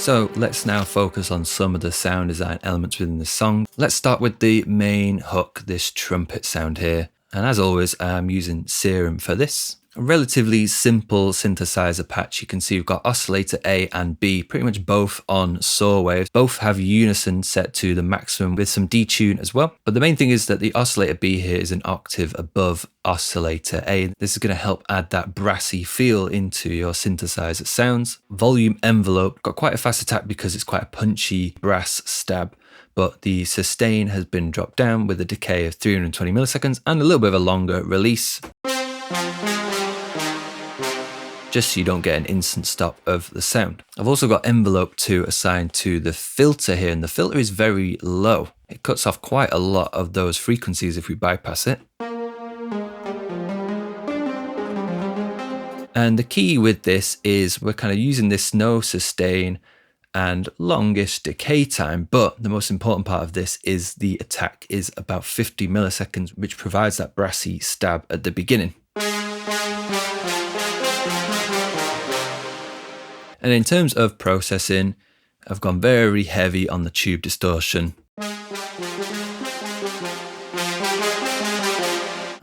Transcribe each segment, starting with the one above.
So let's now focus on some of the sound design elements within the song. Let's start with the main hook, this trumpet sound here. And as always, I'm using Serum for this. A relatively simple synthesizer patch. You can see we've got oscillator A and B, pretty much both on saw waves. Both have unison set to the maximum with some detune as well. But the main thing is that the oscillator B here is an octave above oscillator A. This is going to help add that brassy feel into your synthesizer sounds. Volume envelope, got quite a fast attack because it's quite a punchy brass stab. But the sustain has been dropped down with a decay of 320 milliseconds and a little bit of a longer release, just so you don't get an instant stop of the sound. I've also got envelope 2 assigned to the filter here, and the filter is very low. It cuts off quite a lot of those frequencies if we bypass it. And the key with this is we're kind of using this no sustain and longish decay time, but the most important part of this is the attack is about 50 milliseconds, which provides that brassy stab at the beginning. And in terms of processing, I've gone very heavy on the tube distortion.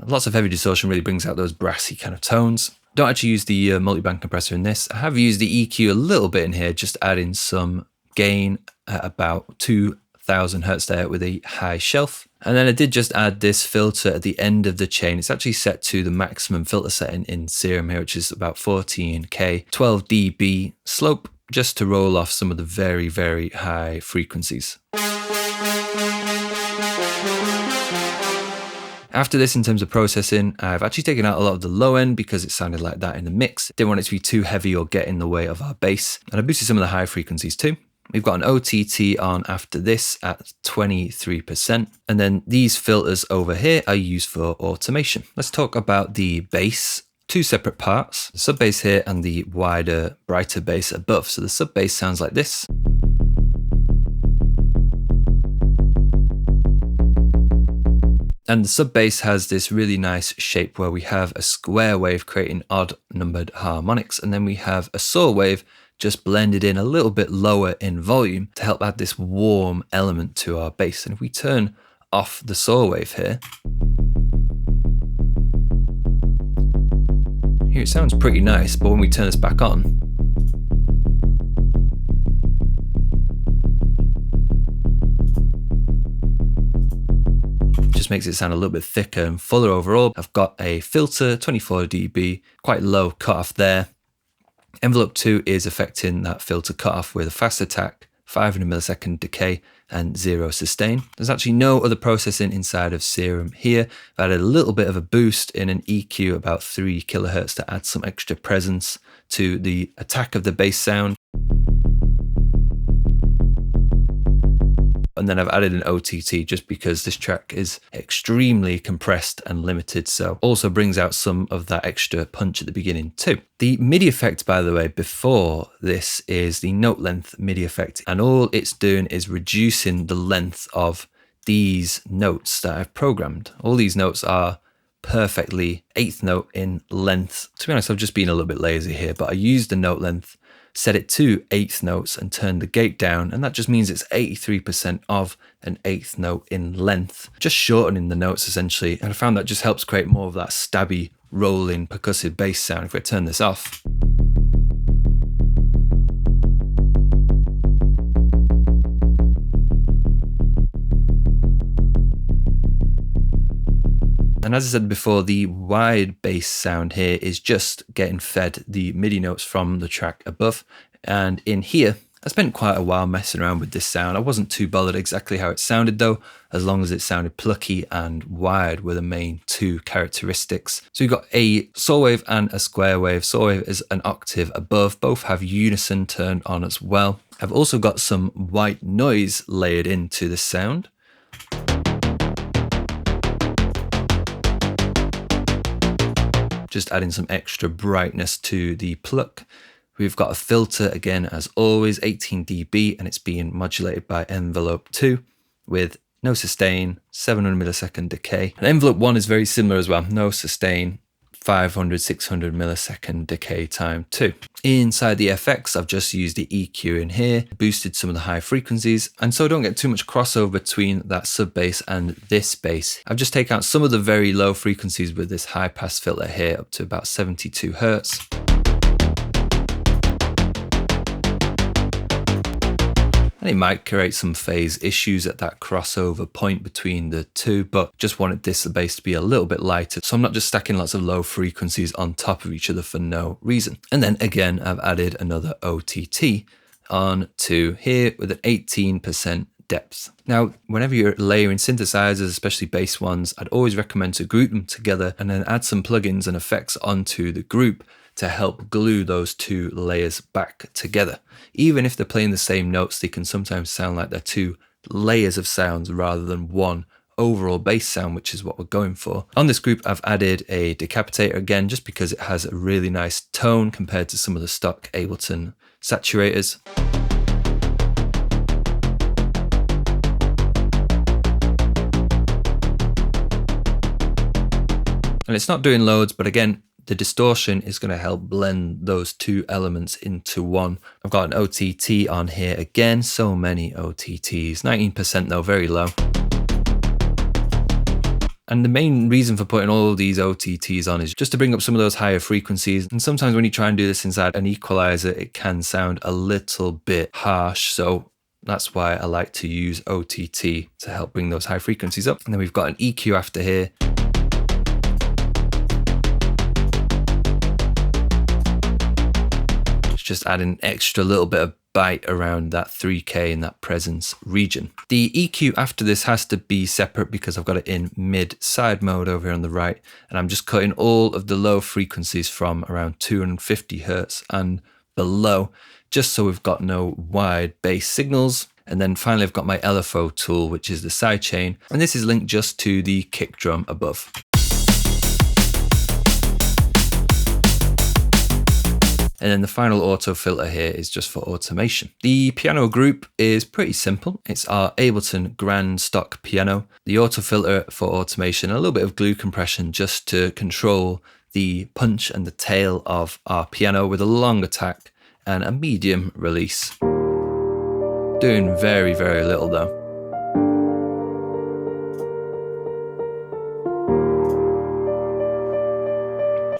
Lots of heavy distortion really brings out those brassy kind of tones. Don't actually use the multiband compressor in this. I have used the EQ a little bit in here, just adding some gain at about 2000 Hertz there with a high shelf. And then I did just add this filter at the end of the chain. It's actually set to the maximum filter setting in Serum here, which is about 14K, 12 dB slope, just to roll off some of the very, very high frequencies. After this, in terms of processing, I've actually taken out a lot of the low end because it sounded like that in the mix. Didn't want it to be too heavy or get in the way of our bass. And I boosted some of the high frequencies too. We've got an OTT on after this at 23%. And then these filters over here are used for automation. Let's talk about the bass. Two separate parts, the sub bass here and the wider, brighter bass above. So the sub bass sounds like this. And the sub bass has this really nice shape where we have a square wave creating odd numbered harmonics. And then we have a saw wave just blended in a little bit lower in volume to help add this warm element to our bass. And if we turn off the saw wave here, here it sounds pretty nice, but when we turn this back on, just makes it sound a little bit thicker and fuller overall. I've got a filter, 24 dB, quite low cutoff there. Envelope 2 is affecting that filter cutoff with a fast attack, 500 millisecond decay, and 0 sustain. There's actually no other processing inside of Serum here. I've added a little bit of a boost in an EQ, about 3 kilohertz, to add some extra presence to the attack of the bass sound. And then I've added an OTT just because this track is extremely compressed and limited, so also brings out some of that extra punch at the beginning too. The MIDI effect, by the way, before this is the note length MIDI effect, and all it's doing is reducing the length of these notes that I've programmed. All these notes are perfectly eighth note in length. To be honest, I've just been a little bit lazy here, but I used the note length, set it to eighth notes and turn the gate down, and that just means it's 83% of an eighth note in length, just shortening the notes essentially. And I found that just helps create more of that stabby, rolling, percussive bass sound. If I turn this off, and as I said before, the wide bass sound here is just getting fed the MIDI notes from the track above. And in here, I spent quite a while messing around with this sound. I wasn't too bothered exactly how it sounded though, as long as it sounded plucky and wide were the main two characteristics. So we've got a saw wave and a square wave. Saw wave is an octave above. Both have unison turned on as well. I've also got some white noise layered into the sound. Just adding some extra brightness to the pluck. We've got a filter again, as always, 18 dB, and it's being modulated by envelope 2 with no sustain, 700 millisecond decay. And envelope 1 is very similar as well, no sustain, 500, 600 millisecond decay time too. Inside the FX, I've just used the EQ in here, boosted some of the high frequencies, and so I don't get too much crossover between that sub bass and this bass. I've just taken out some of the very low frequencies with this high pass filter here up to about 72 Hertz. And it might create some phase issues at that crossover point between the two, but just wanted this bass to be a little bit lighter. So I'm not just stacking lots of low frequencies on top of each other for no reason. And then again, I've added another OTT on to here with an 18% depth. Now, whenever you're layering synthesizers, especially bass ones, I'd always recommend to group them together and then add some plugins and effects onto the group to help glue those two layers back together. Even if they're playing the same notes, they can sometimes sound like they're two layers of sounds rather than one overall bass sound, which is what we're going for. On this group, I've added a decapitator again, just because it has a really nice tone compared to some of the stock Ableton saturators. And it's not doing loads, but again, the distortion is going to help blend those two elements into one. I've got an OTT on here again, so many OTTs, 19% though, very low. And the main reason for putting all these OTTs on is just to bring up some of those higher frequencies. And sometimes when you try and do this inside an equalizer, it can sound a little bit harsh. So that's why I like to use OTT to help bring those high frequencies up. And then we've got an EQ after here. Just add an extra little bit of bite around that 3K in that presence region. The EQ after this has to be separate because I've got it in mid side mode over here on the right, and I'm just cutting all of the low frequencies from around 250 Hertz and below, just so we've got no wide bass signals. And then finally, I've got my LFO tool, which is the sidechain, and this is linked just to the kick drum above. And then the final auto filter here is just for automation. The piano group is pretty simple. It's our Ableton Grand Stock Piano. The auto filter for automation, a little bit of glue compression just to control the punch and the tail of our piano with a long attack and a medium release. Doing very, very little though.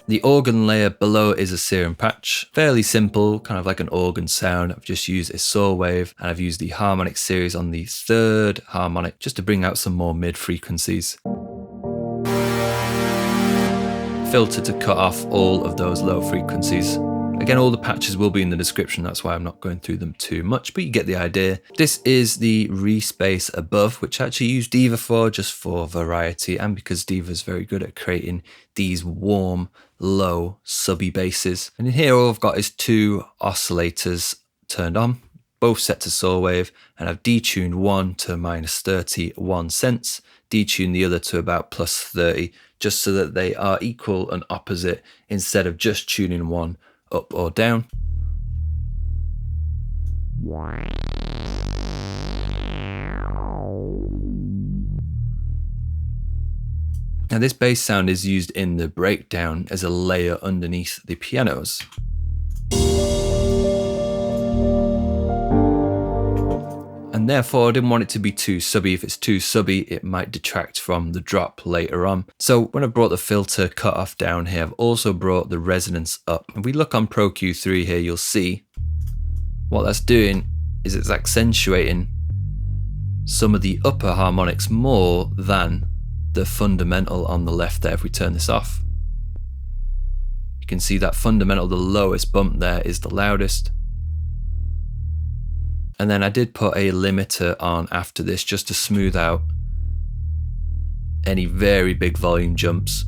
The organ layer below is a serum patch, fairly simple, kind of like an organ sound. I've just used a saw wave and I've used the harmonic series on the third harmonic just to bring out some more mid frequencies. Filter to cut off all of those low frequencies. Again, all the patches will be in the description, that's why I'm not going through them too much, but you get the idea. This is the Reese Bass above, which I actually use Diva for, just for variety, and because Diva is very good at creating these warm, low, subby basses. And in here, all I've got is two oscillators turned on, both set to saw wave, and I've detuned one to -31 cents, detuned the other to about +30, just so that they are equal and opposite instead of just tuning one up or down. Now this bass sound is used in the breakdown as a layer underneath the pianos. And therefore I didn't want it to be too subby. If it's too subby, it might detract from the drop later on. So when I brought the filter cutoff down here, I've also brought the resonance up. If we look on Pro Q3 here, you'll see what that's doing is it's accentuating some of the upper harmonics more than the fundamental on the left there. If we turn this off, you can see that fundamental, the lowest bump there, is the loudest. And then I did put a limiter on after this just to smooth out any very big volume jumps.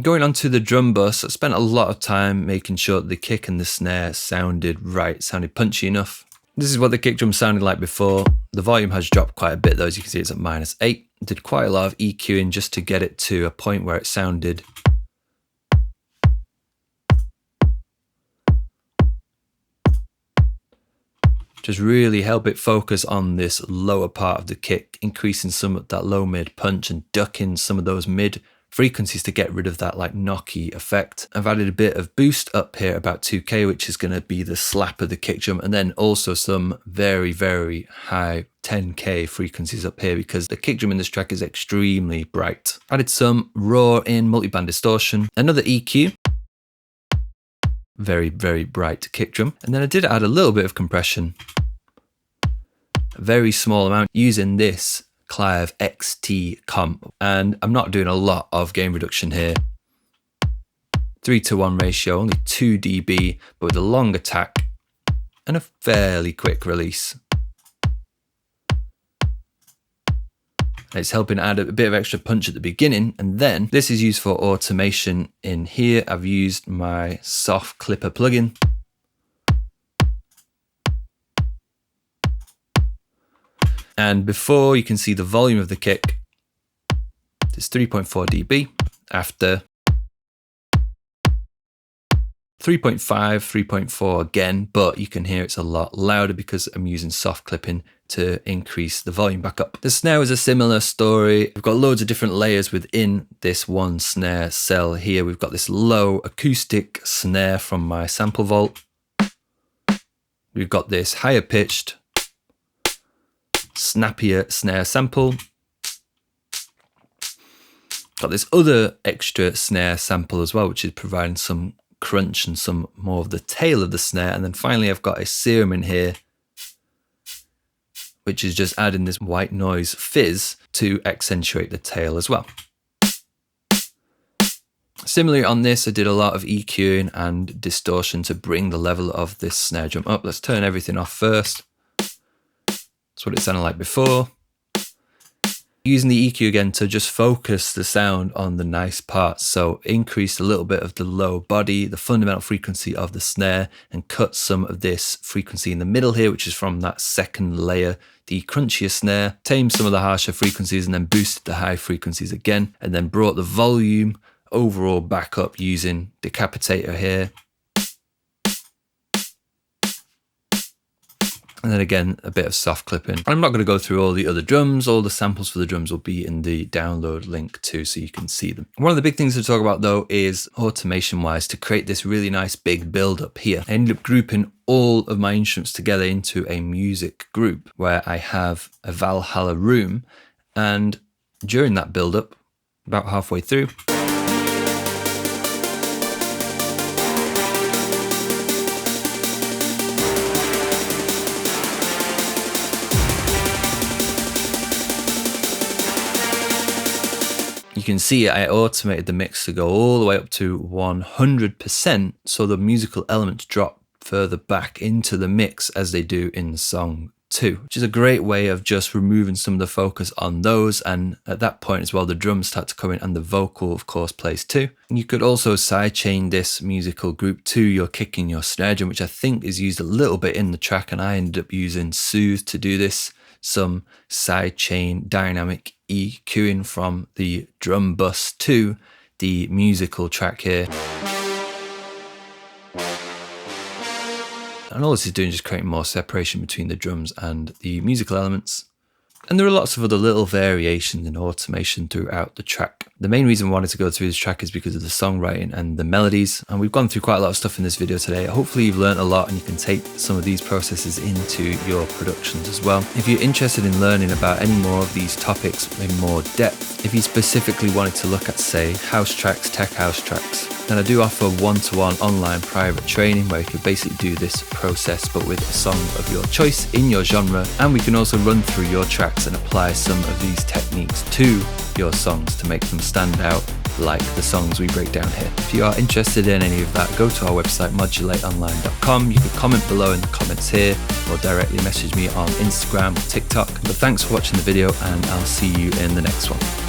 Going on to the drum bus, I spent a lot of time making sure that the kick and the snare sounded right, sounded punchy enough. This is what the kick drum sounded like before. The volume has dropped quite a bit though, as you can see it's at -8. Did quite a lot of EQing just to get it to a point where it sounded just really help it focus on this lower part of the kick, increasing some of that low mid punch and ducking some of those mid frequencies to get rid of that like knocky effect. I've added a bit of boost up here, about 2K, which is going to be the slap of the kick drum, and then also some very, very high 10K frequencies up here because the kick drum in this track is extremely bright. Added some raw in multiband distortion, another EQ, very, very bright kick drum, and then I did add a little bit of compression, a very small amount, using this Clive XT comp, and I'm not doing a lot of gain reduction here. 3:1 ratio, only 2 dB, but with a long attack and a fairly quick release. It's helping add a bit of extra punch at the beginning, and then this is used for automation in here. I've used my soft clipper plugin. And before you can see the volume of the kick, it's 3.4 dB. After 3.5, 3.4 again, but you can hear it's a lot louder because I'm using soft clipping to increase the volume back up. The snare is a similar story. We've got loads of different layers within this one snare cell here. We've got this low acoustic snare from my sample vault. We've got this higher pitched, snappier snare sample. Got this other extra snare sample as well, which is providing some crunch and some more of the tail of the snare. And then finally I've got a serum in here, which is just adding this white noise fizz to accentuate the tail as well. Similarly on this, I did a lot of EQing and distortion to bring the level of this snare drum up. Let's turn everything off first. That's what it sounded like before. Using the EQ again to just focus the sound on the nice parts. So increase a little bit of the low body, the fundamental frequency of the snare, and cut some of this frequency in the middle here, which is from that second layer, the crunchier snare. Tamed some of the harsher frequencies and then boosted the high frequencies again, and then brought the volume overall back up using Decapitator here. And then again, a bit of soft clipping. I'm not going to go through all the other drums. All the samples for the drums will be in the download link too, so you can see them. One of the big things to talk about though is automation wise, to create this really nice big build up here. I ended up grouping all of my instruments together into a music group where I have a Valhalla room. And during that build up, about halfway through, you can see I automated the mix to go all the way up to 100%, so the musical elements drop further back into the mix as they do in the song too, which is a great way of just removing some of the focus on those. And at that point as well, the drums start to come in and the vocal of course plays too. And you could also sidechain this musical group to your kick and your snare drum, which I think is used a little bit in the track, and I ended up using Soothe to do this. Some sidechain dynamic EQing from the drum bus to the musical track here. And all this is doing is just creating more separation between the drums and the musical elements. And there are lots of other little variations in automation throughout the track. The main reason I wanted to go through this track is because of the songwriting and the melodies. And we've gone through quite a lot of stuff in this video today. Hopefully you've learned a lot and you can take some of these processes into your productions as well. If you're interested in learning about any more of these topics in more depth, if you specifically wanted to look at, say, house tracks, tech house tracks, then I do offer one-to-one online private training where you can basically do this process but with a song of your choice in your genre, and we can also run through your tracks and apply some of these techniques to your songs to make them stand out like the songs we break down here. If you are interested in any of that, go to our website modulateonline.com. You can comment below in the comments here or directly message me on Instagram or TikTok. But thanks for watching the video and I'll see you in the next one.